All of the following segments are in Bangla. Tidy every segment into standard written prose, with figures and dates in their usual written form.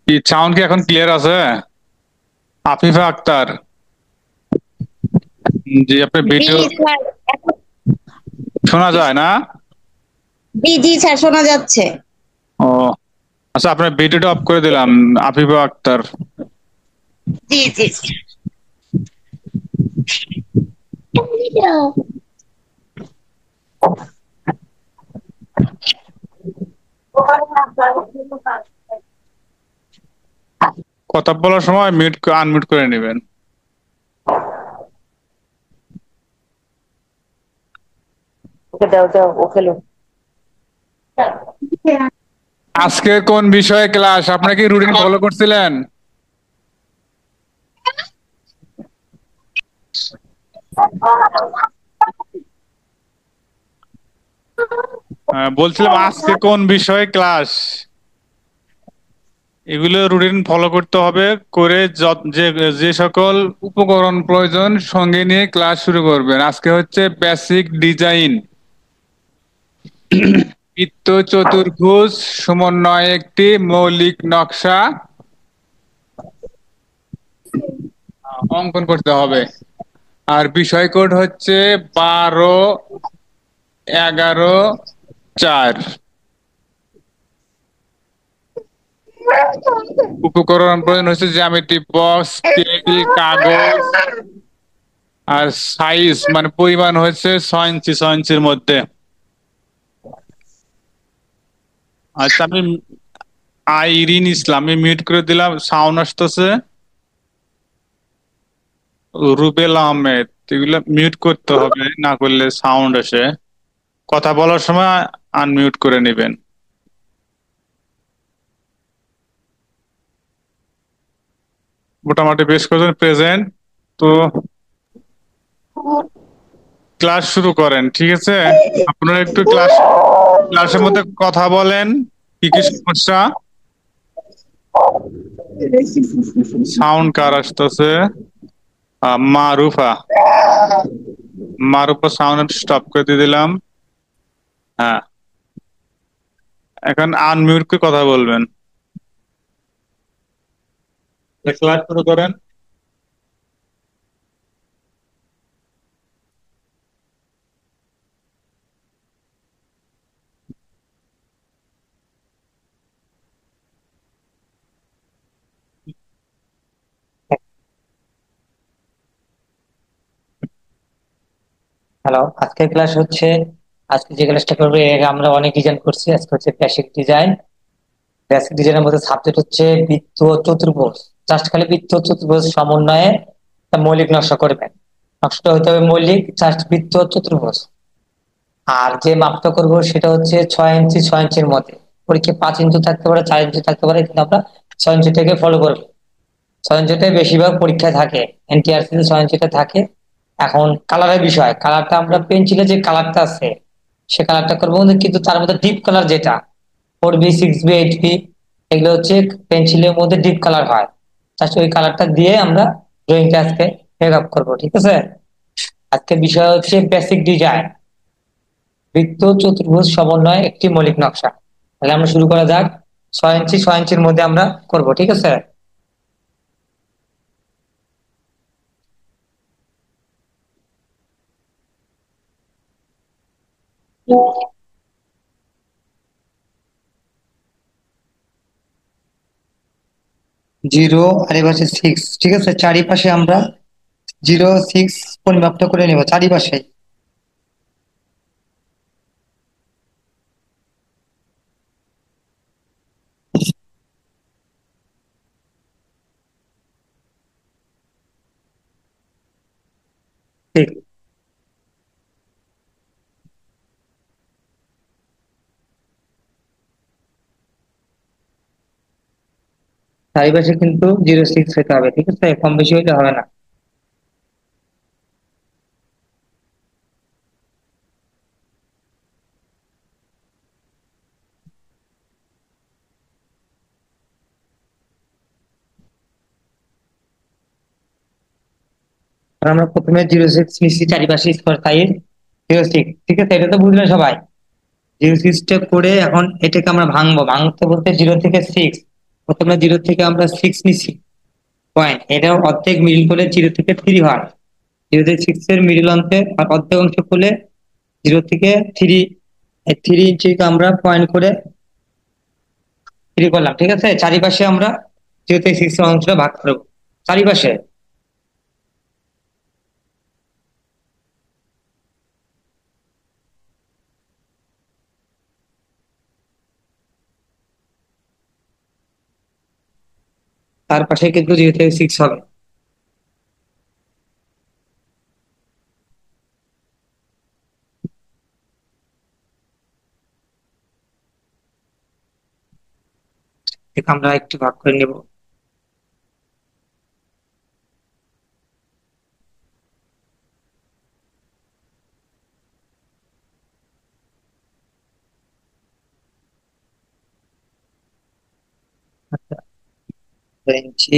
কি সাউন্ড কি এখন ক্লিয়ার আছে? আফিফা আক্তার, জি আপনার জি ভিডিও স্যার, শোনা যায় না? জি স্যার, শোনা যাচ্ছে। ও আচ্ছা, আপনার ভিডিওটা অফ করে দিলাম। আফিফা আক্তার, জি জি। কথা বলার সময় মিউট আনমিউট করে নেবেন। ওকে দাও দাও, ও খেলো। আজকে কোন বিষয়ে ক্লাস? আপনারা কি রুটিন ফলো করছিলেন? বলছিলাম আজকে কোন বিষয়ে ক্লাস? এগুলো রুটিন ফলো করতে হবে, করে যে যে সকল উপকরণ প্রয়োজন সঙ্গে নিয়ে ক্লাস শুরু করবেন। আজকে হচ্ছে বেসিক ডিজাইন। বৃত্ত চতুর্ভুজ সমন্বয় একটি মৌলিক নকশা অঙ্কন করতে হবে। আর বিষয় কোড হচ্ছে 12, 11, 4। উপকরণ প্রয়োজন হচ্ছে জ্যামিতি বক্স, স্কেল, কাগজ। আর সাইজ মানে পরিমাণ হচ্ছে 6 ইঞ্চি, 6 ইঞ্চির মধ্যে। আচ্ছা, আমি আইরিন ইসলাম আমি মিউট করে দিলাম, সাউন্ড আসতেছে। রুবেল আহমেদ, এগুলো মিউট করতে হবে, না করলে সাউন্ড আসে। কথা বলার সময় আনমিউট করে নেবেন। মোটামুটি বেশ কয়েকজন প্রেজেন্ট তো, ক্লাস শুরু করেন, ঠিক আছে? আপনারা একটু ক্লাসের মধ্যে কথা বলেন, কি কি সমস্যা। সাউন্ড কার আসতেছে? মারুফা, মারুফা সাউন্ড স্টপ করে দিয়ে দিলাম। হ্যাঁ, এখন আনমিউট করে কথা বলবেন। ক্লাস শুরু করেন। হ্যালো, আজকের ক্লাস হচ্ছে, আজকে যে ক্লাসটা করবো এর আগে আমরা অনেক ডিজাইন করছি। আজকে হচ্ছে বেসিক ডিজাইন। বেসিক ডিজাইনের মধ্যে সাবজেক্ট হচ্ছে বৃত্ত ও চতুর্ভুজ। জাস্ট খালি বৃত্ত ও চতুর্ভুজ সমন্বয়ে একটা মৌলিক নকশা করবেন। নকশাটা হতে হবে মৌলিক, জাস্ট বৃত্ত ও চতুর্ভুজ। আর যে মাপটা করবো সেটা হচ্ছে 6 ইঞ্চি, 6 ইঞ্চির মধ্যে। পরীক্ষায় 5 ইঞ্চি থাকতে পারে, 4 ইঞ্চি থাকতে পারে, কিন্তু আমরা 6 ইঞ্চি থেকে ফলো করবো। 6 ইঞ্চিটাই বেশিরভাগ পরীক্ষায় থাকে, এনটিআরসি তে 6 ইঞ্চিটা থাকে। এখন কালারের বিষয়, কালারটা আমরা পেন্সিলে যে কালারটা আছে সে কালারটা করবো, কিন্তু তার মধ্যে ডিপ কালার যেটা 4B, 6B, 8B, এগুলো হচ্ছে পেন্সিলের মধ্যে ডিপ কালার হয়। জাস্ট ওই কালারটা দিয়ে আমরা ড্রয়িংটা আজকে মেক আপ করবো, ঠিক আছে? আজকে বিষয় হচ্ছে বেসিক ডিজাইন, বৃত্ত চতুর্ভুজ সমন্বয় একটি মৌলিক নকশা। তাহলে আমরা শুরু করা যাক। 6 ইঞ্চি, 6 ইঞ্চির মধ্যে আমরা করব, ঠিক আছে? 0 আর এবার 6, ঠিক আছে? চারিপাশে আমরা 0, 6 পরিমাপটা করে নেব চারিপাশে। ঠিক, চারিপাশে কিন্তু 0, 6 হতে হবে, ঠিক আছে? কম বেশি হলে হবে না। আর আমরা প্রথমে 0, 6 নিচ্ছি চারিপাশে স্কোয়ার সাইজ 0, 6, ঠিক আছে? এটা তো বুঝলেন সবাই। 0, 6টা করে এখন এটাকে আমরা ভাঙবো। ভাঙতে বলতে 0 থেকে 6 প্রথমে 0 থেকে আমরা 6 নিছি পয়েন্ট, এটা অর্ধেক মিডল করে 0 থেকে 3 হয়। 0 থেকে 6 এর মিডল অংশে আর অর্ধেক অংশ করলে 0 থেকে 3, 3 ইঞ্চিকে আমরা পয়েন্ট করে 3 করলাম, ঠিক আছে। চারিপাশে আমরা 0 থেকে 6 এর অংশটা ভাগ করব চারিপাশে। তার পাশে কিন্তু 0 থেকে 6 হবে। ঠিক আমরা একটু ভাগ করে নেব। আচ্ছা, 3 ইঞ্চি,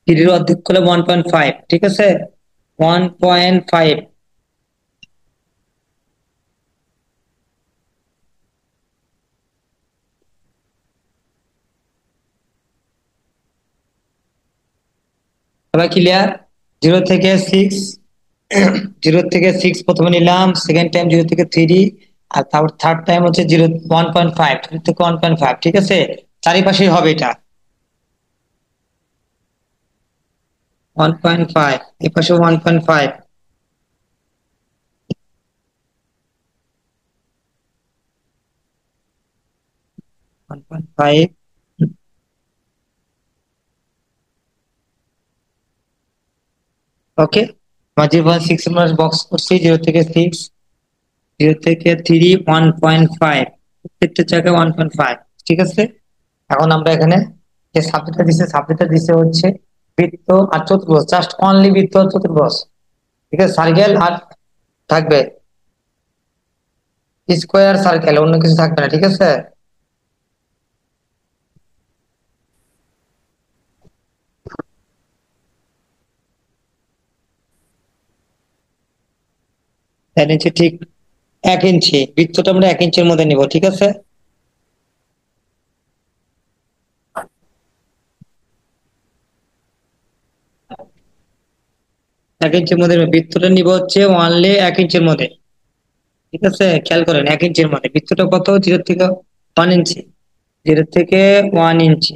3 এর অর্ধেক করলে 1.5, ঠিক আছে। 1.5, সবাই ক্লিয়ার? 0 থেকে 6, 0 থেকে 6 প্রথমে নিলাম, সেকেন্ড টাইম 0 থেকে 3, আর তারপর থার্ড টাইম হচ্ছে 1.5, 0 থেকে 1.5, ঠিক আছে। চারিপাশেই হবে এটা 1.5, এই পাশে 1.5, 1.5। ওকে, আমার 0.6 আমরা বক্স করছি, 0 থেকে 6, 0 থেকে 3, 1.5, প্রত্যেকটা জায়গায় 1.5, ঠিক আছে। এখন আমরা এখানে যে সাবজেক্টটা দিছে হচ্ছে বৃত্ত আর চতুর্ভুজ, জাস্ট অনলি বৃত্ত আর চতুর্ভুজ, ঠিক আছে। সার্কেল আর থাকবে স্কোয়ার, সার্কেল, অন্য কিছু থাকবে না, ঠিক আছে। তার নিচে ঠিক 1 ইঞ্চি, বৃত্তটা আমরা 1 ইঞ্চির মধ্যে নিব, ঠিক আছে। এক ইঞ্চির মধ্যে বৃত্তটা নিব হচ্ছে অনলি 1 ইঞ্চির মধ্যে, ঠিক আছে। খেয়াল করেন 1 ইঞ্চির মধ্যে বৃত্তটা কত, 0 থেকে 1 ইঞ্চি, 0 থেকে 1 ইঞ্চি।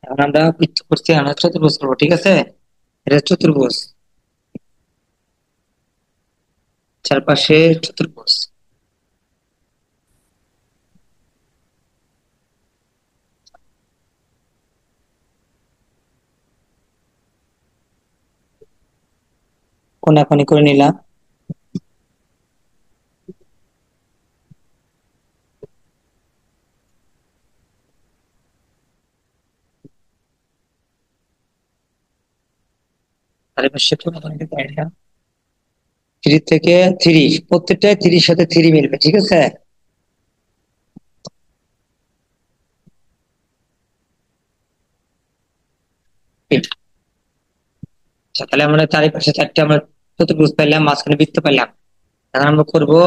এখন আমরা বৃত্ত করছি, আমরা চতুর্ভুজ করবো, ঠিক আছে। এটা চতুর্ভুজ, চারপাশে চতুর্ভুজ। কোনাকুনি করে নিলাম। চারিপাশে কোনাকুনি করে নিলাম। 3 থেকে 3, প্রত্যেকটাই 3 এর সাথে 3 মিলবে, ঠিক আছে। আচ্ছা, তাহলে আমরা চারিপাশে 4টে আমরা চতুর্ভুজ পাইলাম, মাঝখানে বৃত্ত পাইলাম। এখন আমরা করবো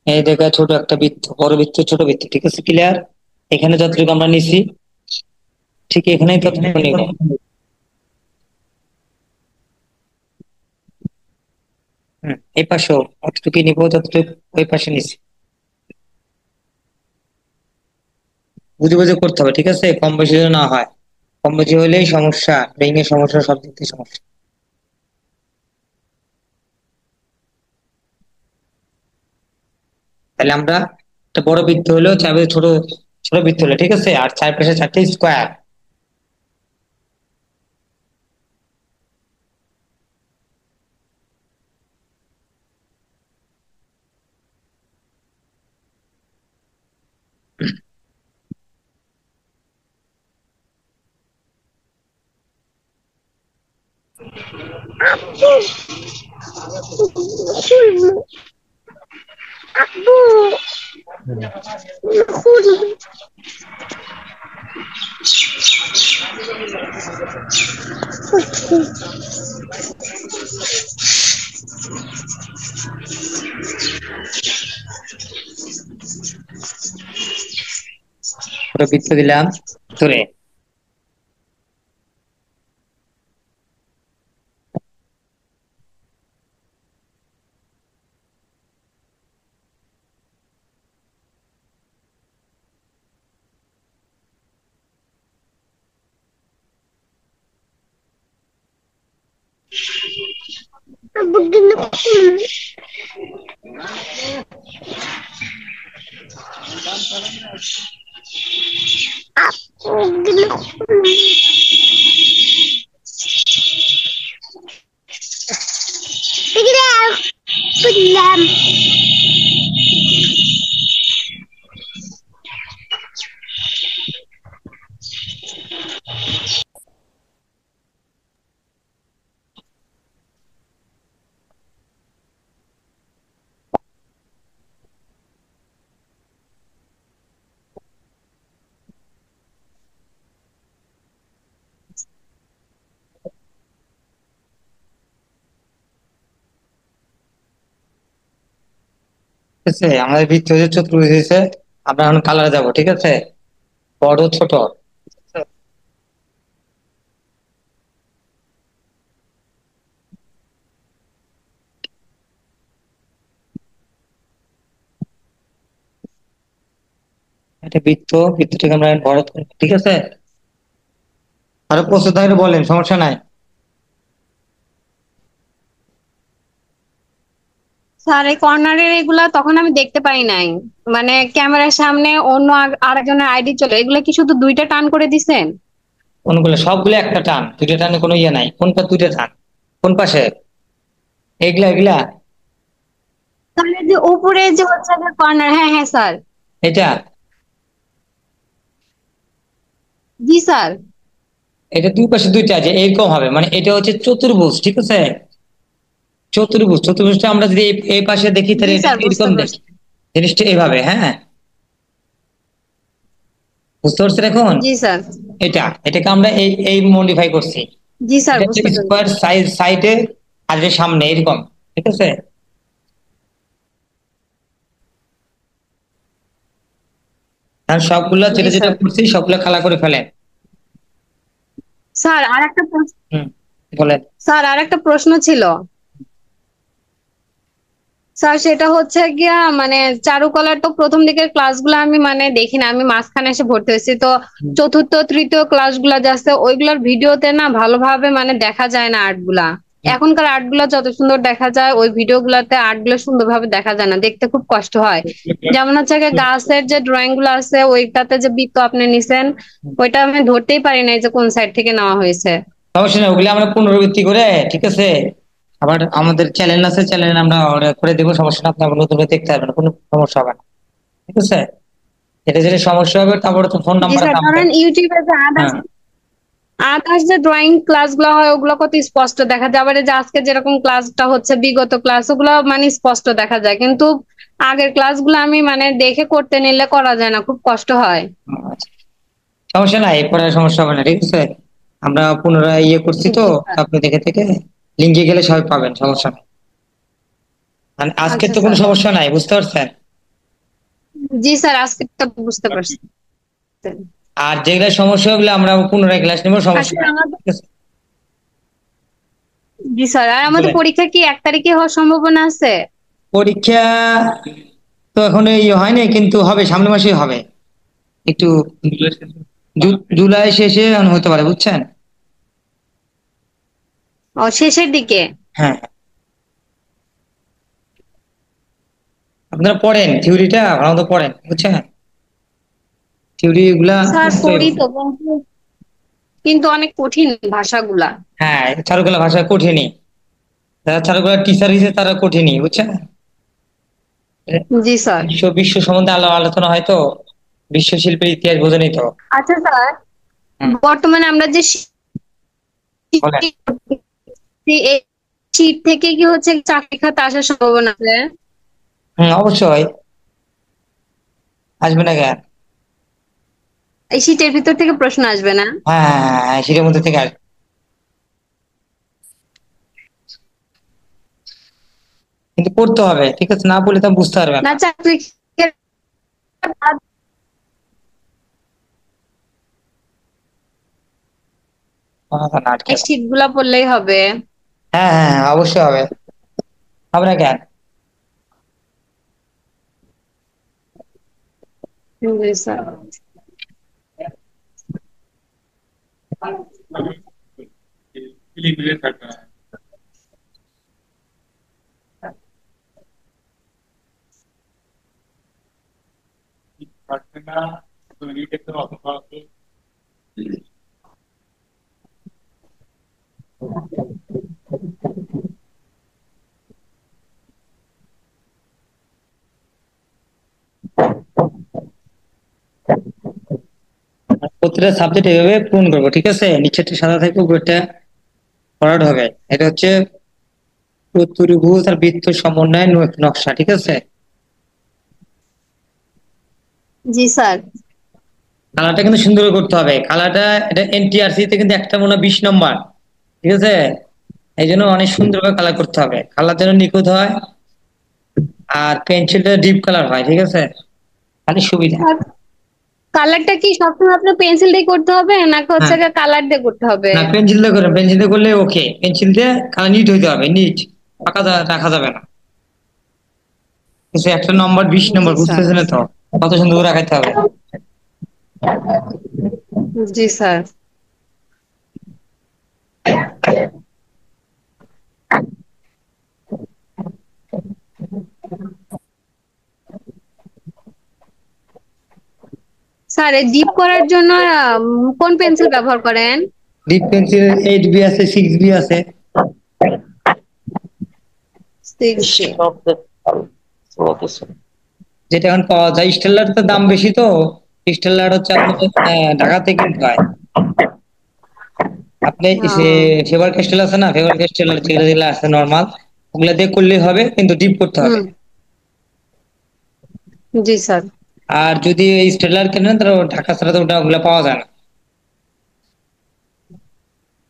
এই দেখো ছোট একটা বৃত্ত, বড় বৃত্ত, ছোট বৃত্ত, ঠিক আছে। ক্লিয়ার? এখানে যতটুকু আমরা নিছি ঠিক এখানেই ততটুকু নিব। এই পাশেও অতটুকু নিব যতটুকু ওই পাশে নিছি। বুঝে বুঝে করতে হবে, ঠিক আছে, কম বেশি যেন না হয়। কম বেশি হলেই সমস্যা, ব্রেইন এর সমস্যা, সব দিক থেকে সমস্যা। তাহলে আমরা একটা বড় বৃত্ত হলো, চারপাশে ছোট ছোট বৃত্ত হলো, ঠিক আছে, আর চারপাশে 4টে স্কোয়ার। ছোট বৃত্ত দিলাম ধরে। ঠিক আছে, আমাদের বৃত্ত হচ্ছে চতুর্ভুজ হয়েছে। আমরা এখন কালারে যাব, ঠিক আছে, বড় ছোট। এটা বৃত্ত, বৃত্তটাকে আমরা বড় করব, ঠিক আছে। আরো প্রস্তুত থাকলে বলেন, সমস্যা নাই। স্যার এই কর্নারের এগুলা তখন আমি দেখতে পাই নাই, মানে ক্যামেরার সামনে অন্য আরেকজনের আইডি চলে, এগুলা কি শুধু দুইটা টান করে দিছেন? কোনগুলো? সবগুলো একটা টান, দুইটা টানে কোনো ইয়ে নাই। কোনটা দুইটা টান? কোন পাশে? এগুলা এগুলা তাহলে যে উপরে যে হচ্ছে কর্নার, হ্যাঁ হ্যাঁ স্যার। এটা জি স্যার। এটা দুই পাশে দুইটা আছে, এরকম হবে, মানে এটা হচ্ছে চতুর্ভুজ, ঠিক আছে। চতুর্ভুজ, চতুর্ভুজটা আমরা যদি এই পাশে দেখি তাহলে জি এটা স্যার, বুঝতে এরকম পারছি। দেখি, জিনিসটা এইভাবে, হ্যাঁ, বুঝতে পারছেন এখন? জি স্যার। এটাকে আমরা এই এই মডিফাই করছি। জি স্যার, এটা হচ্ছে বুঝতে স্কোয়ার পেরেছি। সাইজ, সাইডে আর এর সামনে এরকম, ঠিক আছে। আর সবগুলা জি যেটা যেটা স্যার। করছি সবগুলা খালা করে ফেলেন। স্যার আর একটা হুম, বলেন। স্যার আর একটা প্রশ্ন ছিল স্যার, সেটা হচ্ছে গিয়া মানে চারুকলার তো প্রথম দিকের ক্লাসগুলো আমি মানে দেখি না, আমি মাঝখানে এসে ভর্তি হয়েছি তো। হুম, চতুর্থ তৃতীয় ক্লাসগুলা যাচ্ছে ওইগুলোর ভিডিওতে না ভালোভাবে মানে দেখা যায় না আর্ট গুলা। হুম। এখনকার আর্ট গুলা যত সুন্দর দেখা যায় ওই ভিডিও গুলাতে আর্ট গুলো সুন্দরভাবে দেখা যায় না, দেখতে খুব কষ্ট হয়। যেমন হচ্ছে গিয়ে গাছের যে ড্রয়িং গুলো আছে ওইটাতে যে বৃত্ত আপনি নিছেন, ওইটা আমি ধরতেই পারি নাই যে কোন সাইড থেকে নেওয়া হয়েছে। সমস্যা নেই, ওগুলো আমরা পুনরাবৃত্তি করে, ঠিক আছে। আবার আমাদের চ্যানেল আছে, চ্যানেল আমরা ওটা করে দেবো, সমস্যা না, আপনি আবার নতুন করে দেখতে পারবেন, কোনো সমস্যা হবে না, ঠিক আছে। এটা যেটা সমস্যা হবে তারপরে তো ফোন জি নাম্বার স্যার, আছে আমাদের। ধরেন ইউটিউবে যে আদার্স হ্যাঁ, আদার্স যে ড্রয়িং ক্লাস গুলো হয় ওগুলো কত স্পষ্ট দেখা যায়, আবার এই যে আজকে যেরকম ক্লাসটা হচ্ছে বিগত ক্লাস ওগুলো মানে স্পষ্ট দেখা যায়, কিন্তু আগের ক্লাসগুলো আমি মানে দেখে করতে নিলে করা যায় না, খুব কষ্ট হয়। আচ্ছা, সমস্যা নাই, এরপরে আর সমস্যা হবে না, ঠিক আছে। আমরা পুনরায় ইয়ে করছি তো, জি স্যার। আপনি দেখে থেকে লিঙ্কে গেলে সবাই পাবেন, সমস্যা নেই। আর আজকে আচ্ছা তো কোনো স্যার। সমস্যা নাই, বুঝতে পারছেন। জি স্যার, আজকে তো বুঝতে পারছি। আর যেগুলো সমস্যা হবে আমরা পুনরায় ক্লাস নেবো, আর সমস্যা স্যার নাই, আমাদের ঠিক আছে। জি স্যার, আর আমাদের বলেন। পরীক্ষা কি 1 তারিখে হওয়ার সম্ভাবনা আছে? পরীক্ষা তো এখন ইয়ে হয়নি, কিন্তু হবে, সামনের মাসেই হবে একটু। জুলাই শেষে হতে পারে, বুঝছেন? ও শেষের দিকে। হ্যাঁ, আপনারা পড়েন থিওরিটা, ভালো মতো পড়েন, বুঝছেন? থিওরি গুলা স্যার বুঝতে পড়ি হবে। তো, কিন্তু অনেক কঠিন ভাষাগুলা। হ্যাঁ, চারুকলা ভাষা কঠিনই, যারা চারুকলা টিচার হিসেবে তারা কঠিনই, বুঝছেন? জি স্যার। বিশ্ব সম্বন্ধে আলোচনা হয় তো, বিশ্ব শিল্পের ইতিহাস বোঝেনি তো। আচ্ছা স্যার, হুম, বর্তমানে আমরা যে বলেন। শীত থেকে কি হচ্ছে চাকরি খাতে আসার সম্ভাবনা আছে? অবশ্যই আসবে না কেন? এই শীতের ভিতর থেকে প্রশ্ন আসবে না? হ্যাঁ হ্যাঁ হ্যাঁ হ্যাঁ, সেটার মধ্যে থেকে আসবে, কিন্তু পড়তে হবে, ঠিক আছে? না পড়লে তো বুঝতে পারবে না না। চাকরি সমাধান আটকে গেল। শীট গুলা পড়লেই হবে? হ্যাঁ হ্যাঁ হ্যাঁ, অবশ্যই হবে, হবে না কেন? জি স্যার। মিলিয়ে থাকবে না। থাকবে না, তুমি লিখে অথবা প্রতিটা সাবজেক্ট এভাবে পূরণ করবো, ঠিক আছে? নিচেরটা সাদা থাকবে, উপরটা ভরাট হবে। এটা হচ্ছে চতুর্ভুজ আর বৃত্ত সমন্বয়ের নকশা, ঠিক আছে? জি স্যার। কালারটা কিন্তু সুন্দর করে করতে হবে, কালারটা এটা এনটিআরসি তে কিন্তু একটা মনে হয় 20 নম্বর, ঠিক আছে? এই জন্য অনেক সুন্দর করে কালার করতে হবে, কালার যেন নিখুঁত হয়, আর পেন্সিলটা ডিপ কালার হয়, ঠিক আছে? খালি সুবিধা। কালারটা কি সবসময় আপনার পেন্সিল দিয়ে করতে হবে নাকি হচ্ছে হ্যাঁ, কালার দিয়ে করতে হবে? না পেন্সিল দিয়ে করেন, পেন্সিল দিয়ে করলে ওকে, পেন্সিল দিয়ে কালার নিট হইতে হবে, নিট ফাঁকা রাখা যাবে না। কিন্তু একটা নম্বর 20 নম্বর, জি স্যার। বুঝতেছেন তো? কত সুন্দর করে রাখাইতে হবে। জি স্যার। স্যার এই ডিপ করার জন্য কোন পেন্সিল ব্যবহার করেন? ডিপ পেন্সিল 8B আছে, 6B আছে। 6B। যেটা এখন পাওয়া যায়, স্টেলার তো দাম বেশি তো, স্টেলার হচ্ছে আপনার ঢাকাতে কিনতে হয়। আপনি ফেভার ক্যাস্টেল আছে না, ফেভার ক্যাস্টেল যেগুলো যেগুলো আছে নর্মাল, ওগুলা দিয়ে করলেই হবে, কিন্তু ডিপ করতে হবে। হুম। জি স্যার। আর যদি এই স্টেলার কেনেন তাহলে ঢাকা ছাড়া তো ওগুলা পাওয়া যায় না,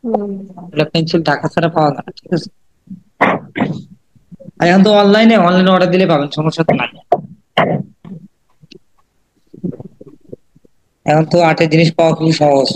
হুম। ওগুলা পেন্সিল ঢাকা ছাড়া পাওয়া যায় না, ঠিক আছে? আর এখন তো অনলাইনে অনলাইনে অর্ডার দিলে পাবেন, সমস্যা তো নাই। এখন তো আর্টের জিনিস পাওয়া খুবই সহজ।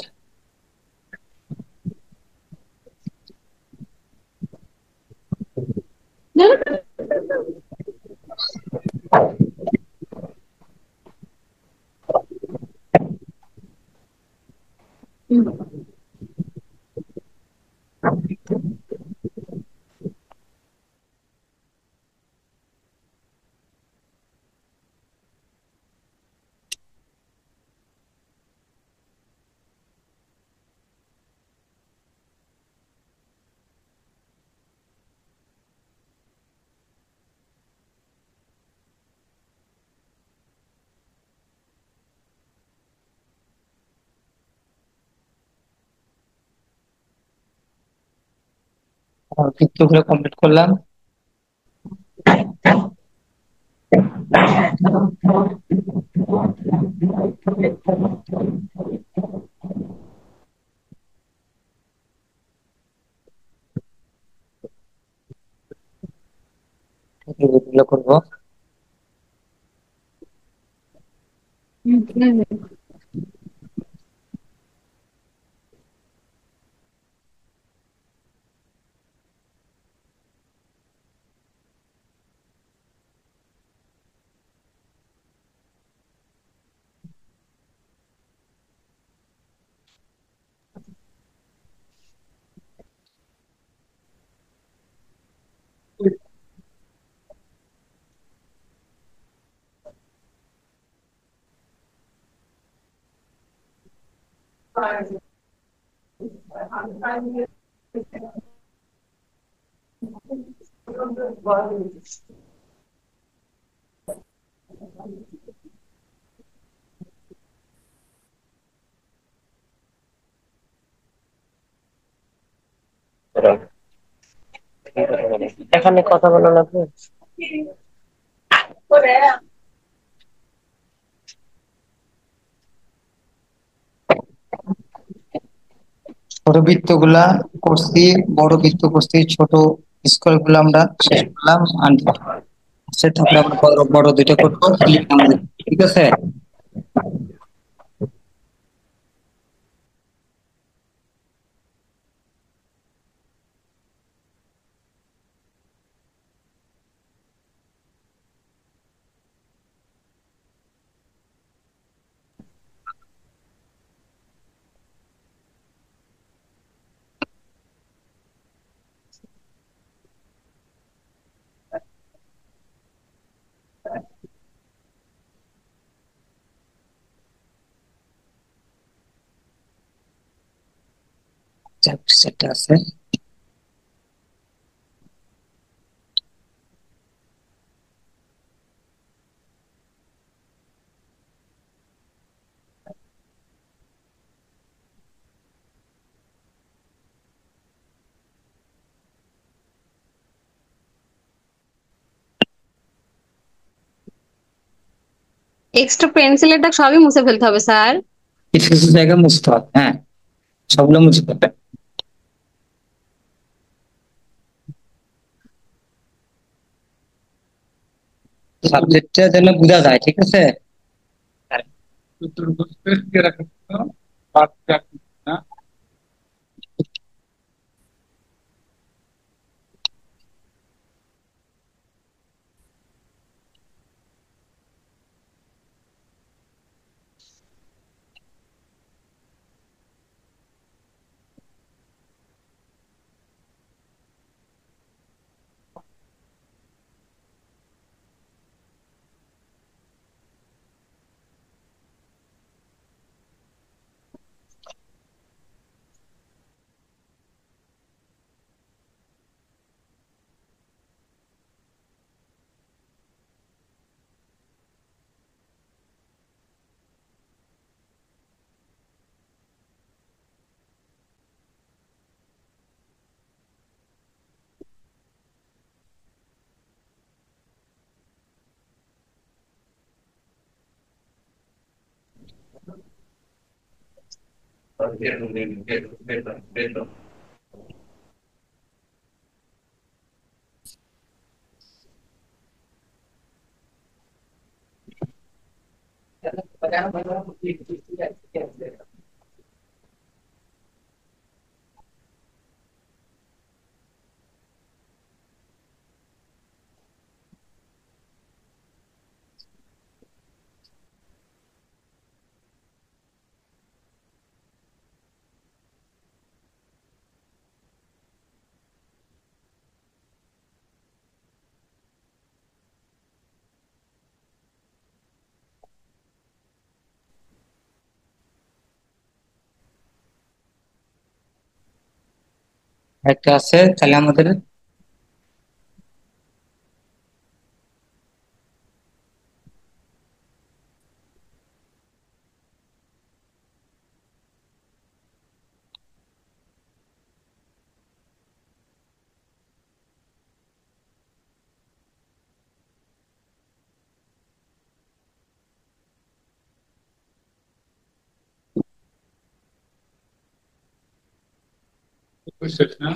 চিত্রগুলো কমপ্লিট করলাম। এগুলো করবো। এখানে কথা বলা লাগবে। ছোট বৃত্তগুলা করছি, বড় বৃত্ত করছি, ছোট স্কোয়ার গুলো আমরা শেষ করলাম। তারপরে আমরা বড় বড় দুইটা করবো, আমাদের ঠিক আছে। সেটা আছে। এক্সট্রা পেন্সিলের দাগ সবই মুছে ফেলতে হবে স্যার। কিছু কিছু জায়গা মুছতে হবে, হ্যাঁ, সবগুলো মুছে ফেলবে। সাবজেক্টটা যেন বোঝা যায়, ঠিক আছে। একটা আছে তাহলে আমাদের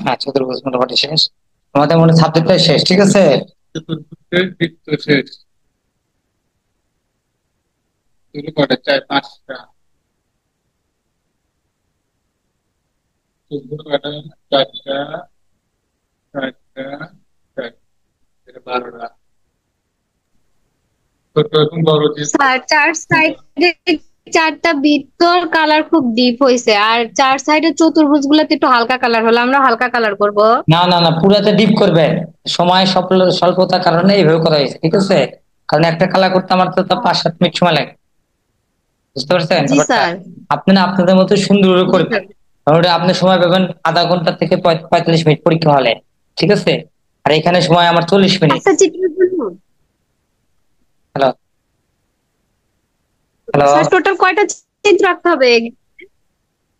হ্যাঁ চতুর্ভুজ মোটামুটি শেষ। আমাদের মনে সাবজেক্টটা শেষ, ঠিক আছে। শেষ কটা? 4-5টা। কটা? 4টা, 4টা, 12টা। ছোট এবং বড় স্যার চার সাইডে 4টা বৃত্তর কালার খুব ডিপ হয়েছে, আর 4 সাইডের চতুর্ভুজ গুলোতে একটু হালকা কালার হলো, আমরা হালকা কালার করব। না না না, পুরাতে ডিপ করবে। সময় স্বল্পতার কারণে এইভাবে করা হয়েছে, ঠিক আছে। কারণ একটা কালার করতে আমার তো 5-7 মিনিট সময় লাগে। বুঝতে পারছেন জি ব্যাপারটা? স্যার। আপনি না আপনাদের মতো সুন্দর করে জি করবেন। স্যার। কারণ ওটা আপনি সময় পাবেন আধা ঘন্টা থেকে 45 মিনিট পরীক্ষা হলে, ঠিক আছে? আর এখানে সময় আমার 40 মিনিট। একটা চিত্রের জন্য হ্যালো, হ্যালো। স্যার টোটাল কয়টা চিত্র আঁকতে হবে?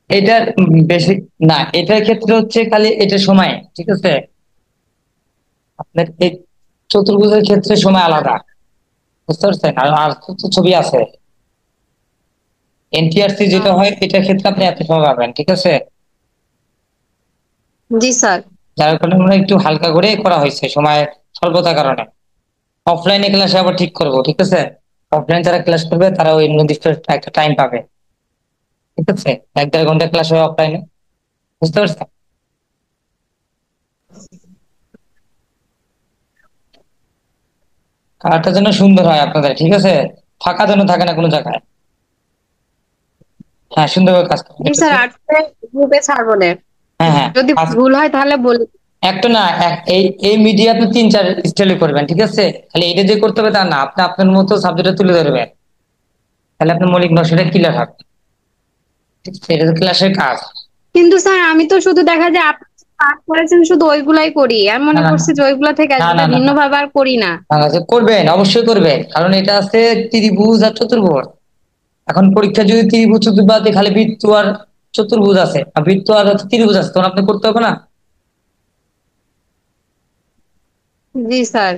এটার বেশি না, এটার ক্ষেত্রে হচ্ছে খালি এটা সময়, ঠিক আছে? আপনার এই চতুর্ভুজের ক্ষেত্রে সময় আলাদা, বুঝতে পারছেন? আর আর তো ছবি আছে। এনটিআরসি যেটা হয় এটার ক্ষেত্রে আপনি এত সময় পাবেন, ঠিক আছে? জি স্যার। যার কারণে আমরা একটু হালকা করে করা হয়েছে সময় স্বল্পতার কারণে। অফলাইনে ক্লাসে আবার ঠিক করব, ঠিক আছে? অফলাইন যারা ক্লাস করবে তারা ওই নির্দিষ্ট একটা টাইম পাবে, ঠিক আছে? 1-1.5 ঘন্টা ক্লাস হয় অফলাইনে, বুঝতে পারছেন? কালারটা যেন সুন্দর হয় আপনাদের, ঠিক আছে? ফাঁকা যেন থাকে না কোনো জায়গায়। হ্যাঁ, সুন্দরভাবে কাজ করবেন, জি ঠিক স্যার, আছে? আর্টসে গ্রুপে ছাড়বো না। হ্যাঁ, হ্যাঁ। যদি ভুল হয় তাহলে বলে। একটা না এই এই মিডিয়া আপনি 3-4 স্টাইলে করবেন, ঠিক আছে? খালি এটা যে করতে হবে তা না, আপনি আপনার মতো সাবজেক্টে তুলে ধরবেন, তাহলে আপনার মৌলিক নকশাটা ক্লিয়ার হবে, ঠিক আছে? এটা তো ক্লাসের কাজ। কিন্তু স্যার আমি তো শুধু দেখা যায় আপনি পাঠ করেছেন শুধু ওইগুলাই করি, আমি না মনে না করছি যে ওইগুলা থেকে না আসবে, না না ভিন্ন না ভাবে আর করি না। যে করবেন, অবশ্যই করবেন, কারণ এটা আছে ত্রিভুজ আর চতুর্ভুজ। এখন পরীক্ষা যদি ত্রিভুজ চতুর্ভুজ বাদে খালি বৃত্ত আর চতুর্ভুজ আছে, আর বৃত্ত আর হচ্ছে ত্রিভুজ আছে, তখন আপনি করতে হবে না। জি স্যার।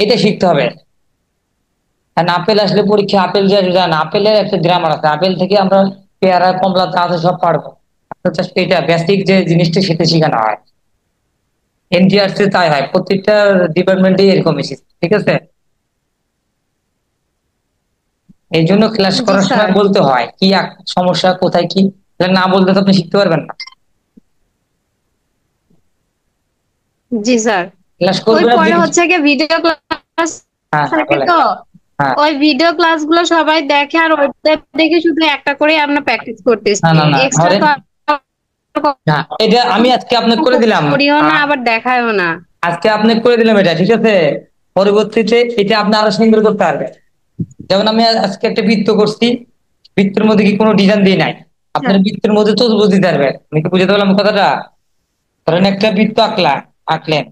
এটা শিখতে হবে। কারণ আপেল আসলে পরীক্ষা আপেল যে আসবে জানা, আপেলের একটা গ্রামার আছে, আপেল থেকে আমরা পেয়ারা কমলা যা আছে সব পারবো। আপনার জাস্ট এটা বেসিক যে জিনিসটা সেটা শেখানো হয়। এনটিআরসি তাই হয়, প্রত্যেকটা ডিপার্টমেন্টে এরকম এসেছে, ঠিক আছে? এই জন্য ক্লাস জি করার স্যার। সময় বলতে হয় কি সমস্যা কোথায় কি, তাহলে না বললে তো আপনি শিখতে পারবেন না। জি স্যার। ক্লাস ওই করবেন আপনি পরে হচ্ছে গিয়ে ভিডিও ক্লাস হ্যাঁ, হ্যাঁ, থাকে বলেন। তো, হ্যাঁ। ওই ভিডিও ক্লাসগুলো সবাই দেখে আর ওইটা দেখে শুধু একটা করে আমরা প্র্যাকটিস না করতেছি, না না এক্সট্রা ধরেন, তো না এটা আমি আজকে আপনাকে করে দিলাম। করিও না আবার দেখায়ও না। আজকে আপনাকে করে দিলাম এটা, ঠিক আছে? পরবর্তীতে এটা আপনি আরো সুন্দর করতে পারবেন। যেমন আমি আজকে একটা বৃত্ত করছি, বৃত্তের মধ্যে কি কোনো ডিজাইন দিয়ে নাই, আপনার বৃত্তের মধ্যে চতুর্ভুজ দিতে পারবেন। আমি কি বুঝাতে পারলাম কথাটা? ধরেন একটা বৃত্ত আঁকলেন,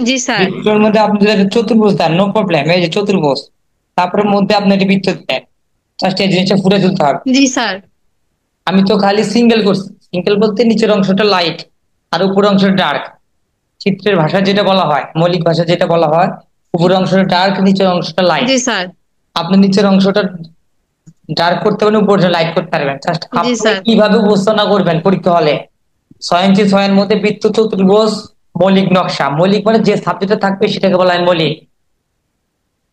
জি স্যার। বৃত্তের মধ্যে আপনি যদি একটা চতুর্ভুজ দেন, নো প্রবলেম, এই যে চতুর্ভুজ, তারপরে মধ্যে আপনি একটা বৃত্ত দেন, জাস্ট এই জিনিসটা ফুটে তুলতে হবে। জি স্যার। আমি তো খালি সিঙ্গেল করছি, সিঙ্গেল বলতে নিচের অংশটা লাইট আর উপরের অংশটা ডার্ক। চিত্রের ভাষা যেটা বলা হয়, মৌলিক ভাষা যেটা বলা হয়, উপরের অংশটা ডার্ক, নিচের অংশটা লাইট। জি স্যার। আপনি নিচের অংশটা ডার্ক করতে পারবেন, উপরে লাইট করতে পারবেন, জাস্ট জি আপনি স্যার। কিভাবে উপস্থাপনা করবেন পরীক্ষা হলে। 6 ইঞ্চি 6 এর মধ্যে বৃত্ত চতুর্ভুজ মৌলিক নকশা, মৌলিক মানে যে সাবজেক্টে থাকবে সেটাকে বলা হয় মৌলিক,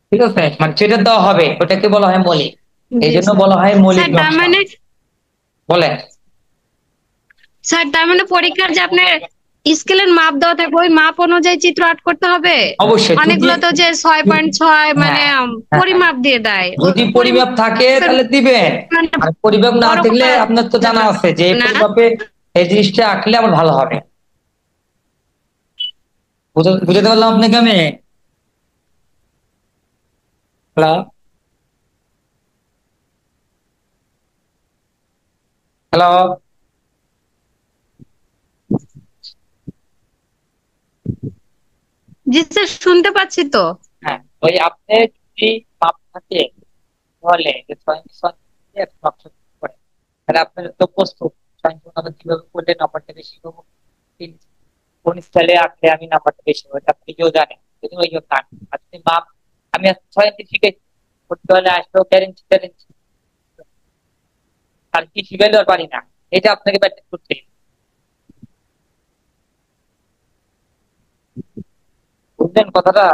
ঠিক আছে? মানে যেটা দেওয়া হবে ওটাকে বলা হয় মৌলিক, এই জি জন্য স্যার। বলা হয় মৌলিক স্যার তার নকশা। মানে, বলেন। স্যার তার মানে পরীক্ষার যে আপনার স্কেলের মাপ দেওয়া থাকবে ওই মাপ অনুযায়ী চিত্র আর্ট করতে হবে। অবশ্যই যদি অনেকগুলো তো যে 6.6 মানে হ্যাঁ, হ্যাঁ, হ্যাঁ। পরিমাপ দিয়ে দেয়, ওই যদি পরিমাপ থাকে পরিমাপের তাহলে দিবেন, মানে আর পরিমাপ না বড় থাকলে করা আপনার তো জানা যাবে আছে যে এই না। পরিমাপে এই জিনিসটা আঁকলে আমার ভালো হবে। বুঝাতে পারলাম আপনাকে আমি? Hello, hello. জি স্যার, শুনতে পাচ্ছি তো। হ্যাঁ, ওই আপনি যদি মাপ থাকে তাহলে যে 6 ইঞ্চি 6 ইঞ্চি একটা নকশা করে, তাহলে আপনার তো প্রস্তুত 6 ইঞ্চি আমরা কিভাবে করলে নাম্বারটা বেশি পাবো, কোন স্টাইলে আঁকলে আমি নাম্বারটা বেশি পাবো, এটা আপনি কেউ জানেন, যদি ওই জন্য আপনি মাপ, আমি আজকে 6 ইঞ্চি শিখেছি, করতে হলে আসলেও 4 ইঞ্চি 4 ইঞ্চি, আর কি শিখাইলে আর পারি না, এটা আপনাকে প্র্যাকটিস করতে হবে। বুঝলেন কথাটা?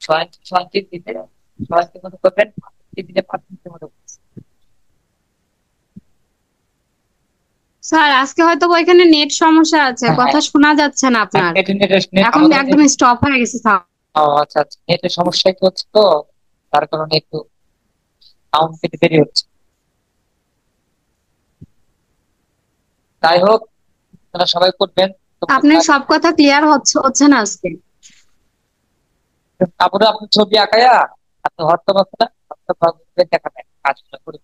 6 ইঞ্চি 6 ইঞ্চি দিতে 6 ইঞ্চির মতো করবেন, 5 ইঞ্চি দিলে 5 ইঞ্চির মতো করবেন। স্যার আজকে হয়তো ওইখানে নেট সমস্যা আছে, হ্যাঁ, হ্যাঁ, কথা শোনা যাচ্ছে না আপনার, নেট নেট নেট এখন আমাদের একদম স্টপ হয়ে গেছে স্যার। ও আচ্ছা আচ্ছা, নেটের সমস্যা একটু হচ্ছে তো, তার কারণে একটু সাউন্ড পেতে দেরি হচ্ছে। যাই হোক, আপনারা সবাই করবেন। আপনার সব কথা ক্লিয়ার হচ্ছে না আজকে। তারপরে আপনি ছবি আঁকায়া আপনি হোয়াটসঅ্যাপ আছে না, হোয়াটসঅ্যাপ দেখাবেন কাজগুলো করে।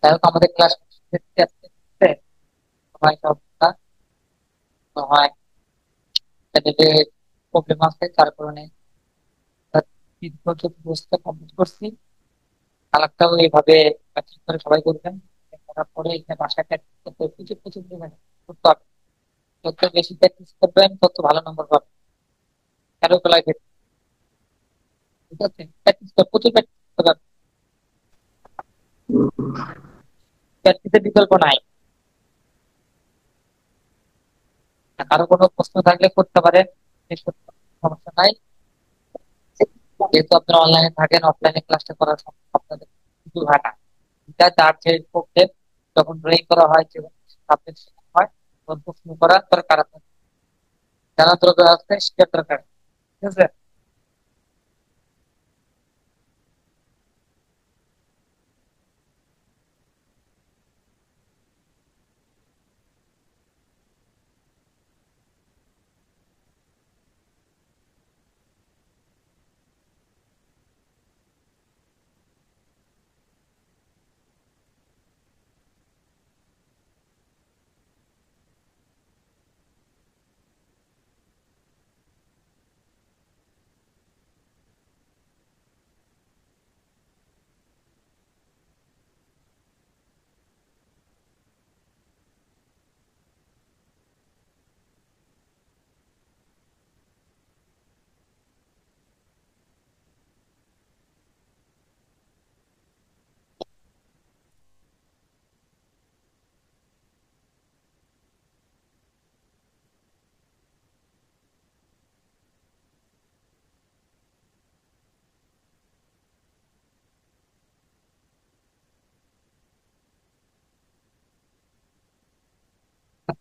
যাই হোক আমাদের ক্লাস সবাই সব হয় প্রবলেম আছে, তার কারণে বুঝতে কমপ্লিট করছি। আলাপটাও এইভাবে প্র্যাকটিস করে সবাই করবেন। করার পরে এখানে বাসায় প্র্যাকটিস করতে প্রচুর প্রচুর পরিমাণে করতে হবে। যত বেশি প্র্যাকটিস করবেন তত ভালো নম্বর পাবেন। কারো বেলায় ঠিক আছে, প্র্যাকটিস করে প্রচুর প্র্যাকটিস করতে হবে। প্র্যাকটিসের বিকল্প নাই। কারো কোনো প্রশ্ন থাকলে করতে পারেন, সমস্যা নাই। যেহেতু আপনারা অনলাইনে থাকেন, অফলাইনে ক্লাসটা করা সম্ভব আপনাদের কিন্তু হয় না। এটা যার যে প্রবলেম, যখন ড্রয়িং করা হয় যে সাবজেক্ট হয় তখন প্রশ্ন করার দরকার আপনার জানা দরকার আছে, শেখার দরকার। ঠিক আছে।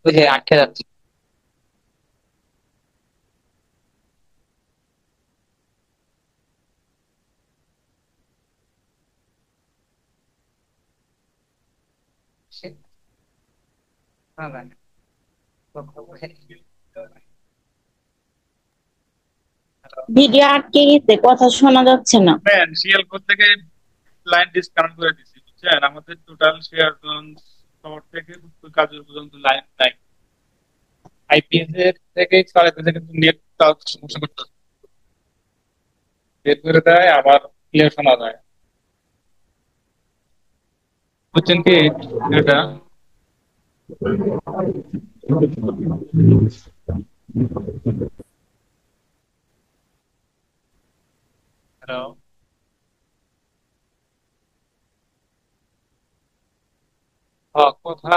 ওই যে আটকে যাচ্ছে। ভিডিও আটকে গেছে, কথা শোনা যাচ্ছে না। সিএল কোড থেকে লাইন ডিসকানেক্ট করে দিছি, বুঝছেন? আমাদের টোটাল শেয়ার শহর থেকে কাজের পর্যন্ত লাইন নাই। আইপিএস এর থেকে চালাতে কিন্তু নেট তাও সমস্যা করতে বের করে দেয়, আবার ক্লিয়ার শোনা যায়। বুঝছেন কি এটা? হ্যালো, কথা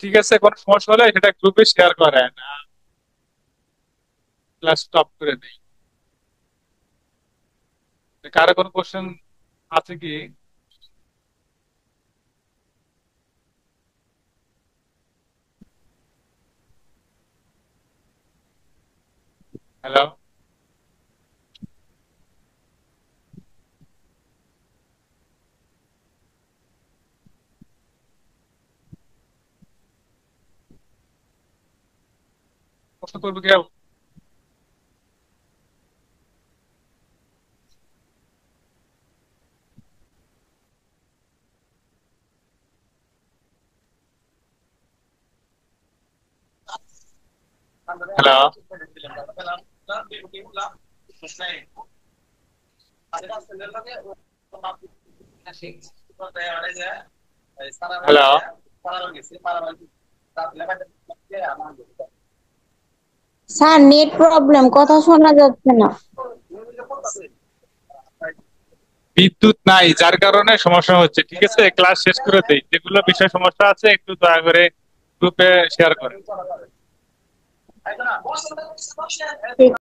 ঠিক আছে। কোনো সমস্যা হলে সেটা গ্রুপে শেয়ার করেন, ক্লাস স্টপ করে দিই। কারো কোনো কোশ্চেন আছে কি? হ্যালো, প্রশ্ন করবো কেউ? Hello, hello, sir net problem, কথা শোনা যাচ্ছে না। বিদ্যুৎ নাই, যার কারণে সমস্যা হচ্ছে। ঠিক আছে, ক্লাস শেষ করে দেই। যেগুলো বিষয় সমস্যা আছে একটু দয়া করে গ্রুপে শেয়ার করেন।